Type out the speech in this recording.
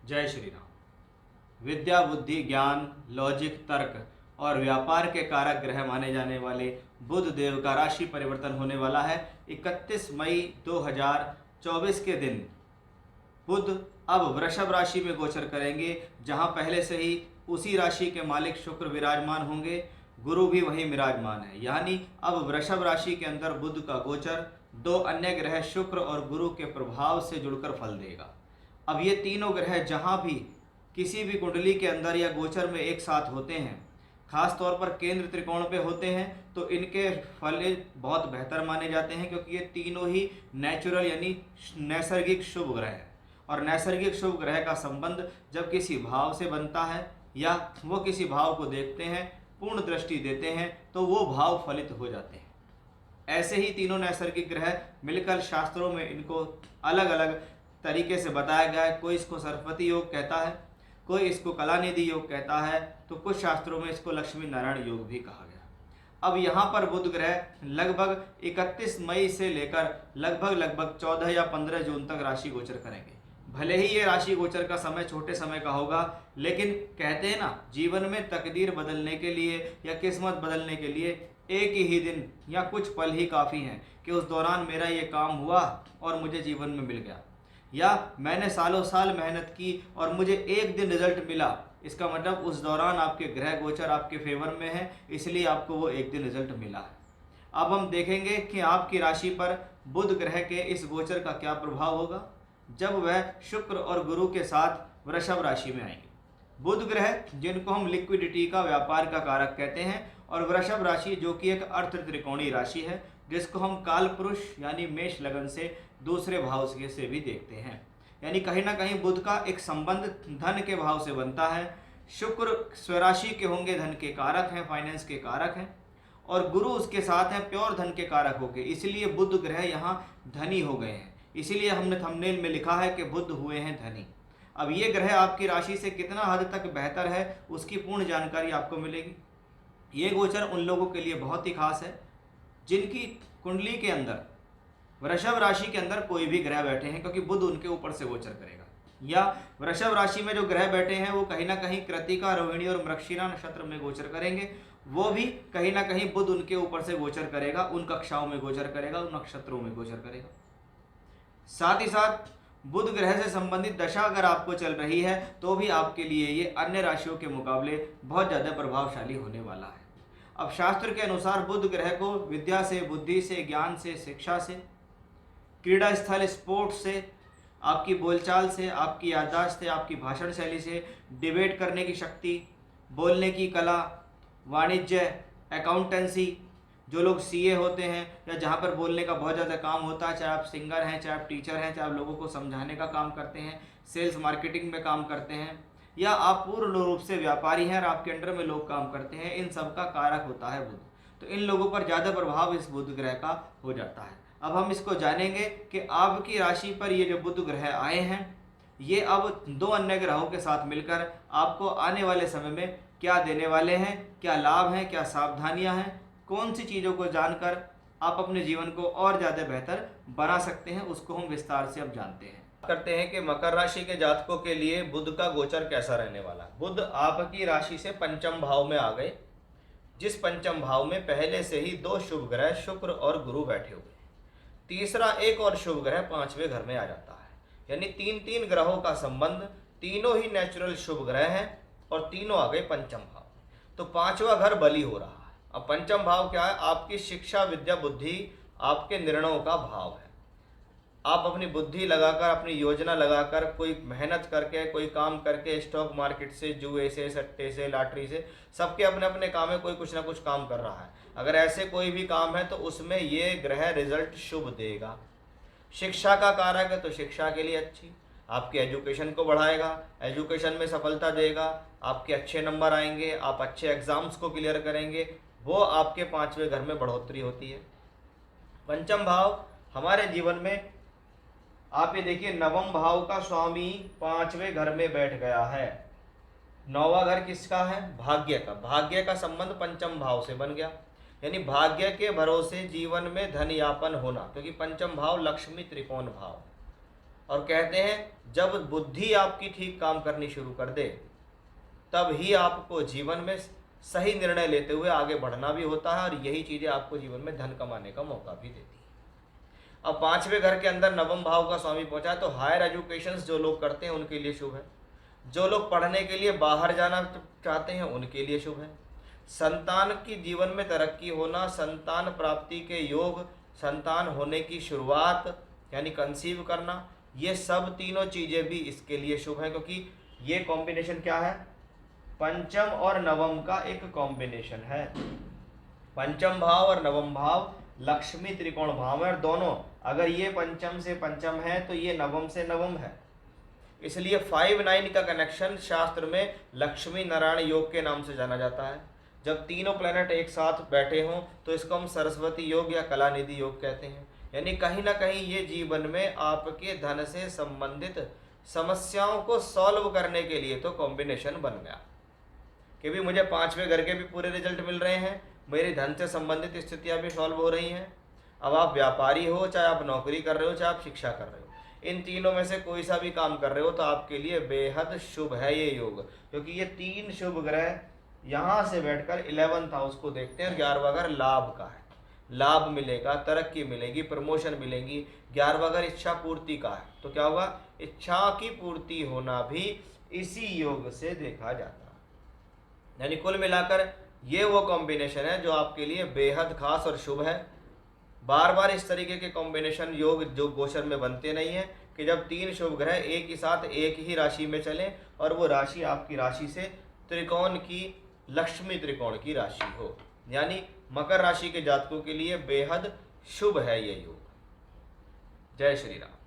जय श्री राम। विद्या, बुद्धि, ज्ञान, लॉजिक, तर्क और व्यापार के कारक ग्रह माने जाने वाले बुध देव का राशि परिवर्तन होने वाला है 31 मई 2024 के दिन। बुध अब वृषभ राशि में गोचर करेंगे, जहां पहले से ही उसी राशि के मालिक शुक्र विराजमान होंगे। गुरु भी वहीं विराजमान है, यानी अब वृषभ राशि के अंदर बुध का गोचर दो अन्य ग्रह शुक्र और गुरु के प्रभाव से जुड़कर फल देगा। अब ये तीनों ग्रह जहां भी किसी भी कुंडली के अंदर या गोचर में एक साथ होते हैं, खास तौर पर केंद्र त्रिकोण पे होते हैं, तो इनके फल बहुत बेहतर माने जाते हैं, क्योंकि ये तीनों ही नेचुरल यानी नैसर्गिक शुभ ग्रह हैं। और नैसर्गिक शुभ ग्रह का संबंध जब किसी भाव से बनता है या वो किसी भाव को देखते हैं, पूर्ण दृष्टि देते हैं, तो वो भाव फलित हो जाते हैं। ऐसे ही तीनों नैसर्गिक ग्रह मिलकर शास्त्रों में इनको अलग अलग तरीके से बताया गया है। कोई इसको सरस्वती योग कहता है, कोई इसको कलानिधि योग कहता है, तो कुछ शास्त्रों में इसको लक्ष्मी नारायण योग भी कहा गया। अब यहाँ पर बुध ग्रह लगभग 31 मई से लेकर लगभग 14 या 15 जून तक राशि गोचर करेंगे। भले ही ये राशि गोचर का समय छोटे समय का होगा, लेकिन कहते हैं ना, जीवन में तकदीर बदलने के लिए या किस्मत बदलने के लिए एक ही दिन या कुछ पल ही काफ़ी हैं कि उस दौरान मेरा ये काम हुआ और मुझे जीवन में मिल गया, या मैंने सालों साल मेहनत की और मुझे एक दिन रिजल्ट मिला। इसका मतलब उस दौरान आपके ग्रह गोचर आपके फेवर में है, इसलिए आपको वो एक दिन रिजल्ट मिला है। अब हम देखेंगे कि आपकी राशि पर बुध ग्रह के इस गोचर का क्या प्रभाव होगा जब वह शुक्र और गुरु के साथ वृषभ राशि में आएंगे। बुध ग्रह जिनको हम लिक्विडिटी का, व्यापार का कारक कहते हैं, और वृषभ राशि जो कि एक अर्थ त्रिकोणीय राशि है, जिसको हम काल पुरुष यानी मेष लगन से दूसरे भाव से भी देखते हैं। यानी कहीं ना कहीं बुध का एक संबंध धन के भाव से बनता है। शुक्र स्वराशि के होंगे, धन के कारक हैं, फाइनेंस के कारक हैं, और गुरु उसके साथ हैं, प्योर धन के कारक होंगे। इसलिए बुध ग्रह यहाँ धनी हो गए हैं। इसीलिए हमने थंबनेल में लिखा है कि बुध हुए हैं धनी। अब ये ग्रह आपकी राशि से कितना हद तक बेहतर है, उसकी पूर्ण जानकारी आपको मिलेगी। ये गोचर उन लोगों के लिए बहुत ही खास है जिनकी कुंडली के अंदर वृषभ राशि के अंदर कोई भी ग्रह बैठे हैं, क्योंकि बुध उनके ऊपर से गोचर करेगा। या वृषभ राशि में जो ग्रह बैठे हैं वो कहीं ना कहीं कृतिका, रोहिणी और मृगशिरा नक्षत्र में गोचर करेंगे। वो भी कहीं ना कहीं बुध उनके ऊपर से गोचर करेगा, उन कक्षाओं में गोचर करेगा, उन नक्षत्रों में गोचर करेगा। साथ ही साथ बुध ग्रह से संबंधित दशा अगर आपको चल रही है तो भी आपके लिए ये अन्य राशियों के मुकाबले बहुत ज़्यादा प्रभावशाली होने वाला है। अब शास्त्र के अनुसार बुध ग्रह को विद्या से, बुद्धि से, ज्ञान से, शिक्षा से, क्रीड़ा स्थल, स्पोर्ट्स से, आपकी बोलचाल से, आपकी याददाश्त से, आपकी भाषण शैली से, डिबेट करने की शक्ति, बोलने की कला, वाणिज्य, अकाउंटेंसी, जो लोग सीए होते हैं या जहाँ पर बोलने का बहुत ज़्यादा काम होता है, चाहे आप सिंगर हैं, चाहे आप टीचर हैं, चाहे आप लोगों को समझाने का काम करते हैं, सेल्स मार्केटिंग में काम करते हैं, या आप पूर्ण रूप से व्यापारी हैं और आपके अंडर में लोग काम करते हैं, इन सब का कारक होता है बुध। तो इन लोगों पर ज़्यादा प्रभाव इस बुध ग्रह का हो जाता है। अब हम इसको जानेंगे कि आपकी राशि पर ये जो बुध ग्रह आए हैं, ये अब दो अन्य ग्रहों के साथ मिलकर आपको आने वाले समय में क्या देने वाले हैं, क्या लाभ हैं, क्या सावधानियां हैं, कौन सी चीज़ों को जानकर आप अपने जीवन को और ज़्यादा बेहतर बना सकते हैं, उसको हम विस्तार से अब जानते हैं। करते हैं कि मकर राशि के जातकों के लिए बुध का गोचर कैसा रहने वाला है। बुध आपकी राशि से पंचम भाव में आ गए, जिस पंचम भाव में पहले से ही दो शुभ ग्रह शुक्र और गुरु बैठे हुए हैं। तीसरा एक और शुभ ग्रह पांचवें घर में आ जाता है, यानी तीन तीन ग्रहों का संबंध, तीनों ही नेचुरल शुभ ग्रह हैं और तीनों आ गए पंचम भाव। तो पांचवा घर बली हो रहा है। अब पंचम भाव क्या है? आपकी शिक्षा, विद्या, बुद्धि, आपके निर्णयों का भाव है। आप अपनी बुद्धि लगाकर, अपनी योजना लगाकर, कोई मेहनत करके, कोई काम करके, स्टॉक मार्केट से, जुए से, सट्टे से, लॉटरी से, सबके अपने अपने काम है, कोई कुछ ना कुछ काम कर रहा है। अगर ऐसे कोई भी काम है तो उसमें ये ग्रह रिजल्ट शुभ देगा। शिक्षा का कारक है तो शिक्षा के लिए अच्छी, आपके एजुकेशन को बढ़ाएगा, एजुकेशन में सफलता देगा, आपके अच्छे नंबर आएंगे, आप अच्छे एग्जाम्स को क्लियर करेंगे, वो आपके पांचवें घर में बढ़ोतरी होती है। पंचम भाव हमारे जीवन में, आप ये देखिए, नवम भाव का स्वामी पांचवें घर में बैठ गया है। नौवां घर किसका है? भाग्य का। भाग्य का संबंध पंचम भाव से बन गया, यानी भाग्य के भरोसे जीवन में धन यापन होना, क्योंकि पंचम भाव लक्ष्मी त्रिकोण भाव। और कहते हैं जब बुद्धि आपकी ठीक काम करनी शुरू कर दे तब ही आपको जीवन में सही निर्णय लेते हुए आगे बढ़ना भी होता है, और यही चीज़ें आपको जीवन में धन कमाने का मौका भी देती है। अब 5वें घर के अंदर नवम भाव का स्वामी पहुंचा है, तो हायर एजुकेशन जो लोग करते हैं उनके लिए शुभ है। जो लोग पढ़ने के लिए बाहर जाना चाहते हैं उनके लिए शुभ है। संतान की जीवन में तरक्की होना, संतान प्राप्ति के योग, संतान होने की शुरुआत यानी कंसीव करना, ये सब तीनों चीज़ें भी इसके लिए शुभ है, क्योंकि ये कॉम्बिनेशन क्या है, पंचम और नवम का एक कॉम्बिनेशन है। पंचम भाव और नवम भाव लक्ष्मी त्रिकोण भाव है, और दोनों अगर ये पंचम से पंचम है तो ये नवम से नवम है। इसलिए 5-9 का कनेक्शन शास्त्र में लक्ष्मी नारायण योग के नाम से जाना जाता है। जब तीनों प्लैनेट एक साथ बैठे हों तो इसको हम सरस्वती योग या कलानिधि योग कहते हैं। यानी कहीं ना कहीं ये जीवन में आपके धन से संबंधित समस्याओं को सॉल्व करने के लिए तो कॉम्बिनेशन बन गया कि भी मुझे 5वें घर के भी पूरे रिजल्ट मिल रहे हैं, मेरी धन से संबंधित स्थितियां भी सॉल्व हो रही हैं। अब आप व्यापारी हो, चाहे आप नौकरी कर रहे हो, चाहे आप शिक्षा कर रहे हो, इन तीनों में से कोई सा भी काम कर रहे हो तो आपके लिए बेहद शुभ है ये योग, क्योंकि ये 3 शुभ ग्रह यहाँ से बैठकर 11th हाउस को देखते हैं। 11वां घर लाभ का है, लाभ मिलेगा, तरक्की मिलेगी, प्रमोशन मिलेगी। 11वां घर इच्छा पूर्ति का है, तो क्या होगा, इच्छा की पूर्ति होना भी इसी योग से देखा जाता है। यानी कुल मिलाकर ये वो कॉम्बिनेशन है जो आपके लिए बेहद खास और शुभ है। बार बार इस तरीके के कॉम्बिनेशन योग जो गोचर में बनते नहीं हैं कि जब 3 शुभ ग्रह एक ही साथ एक ही राशि में चलें और वो राशि आपकी राशि से त्रिकोण की, लक्ष्मी त्रिकोण की राशि हो। यानी मकर राशि के जातकों के लिए बेहद शुभ है ये योग। जय श्री राम।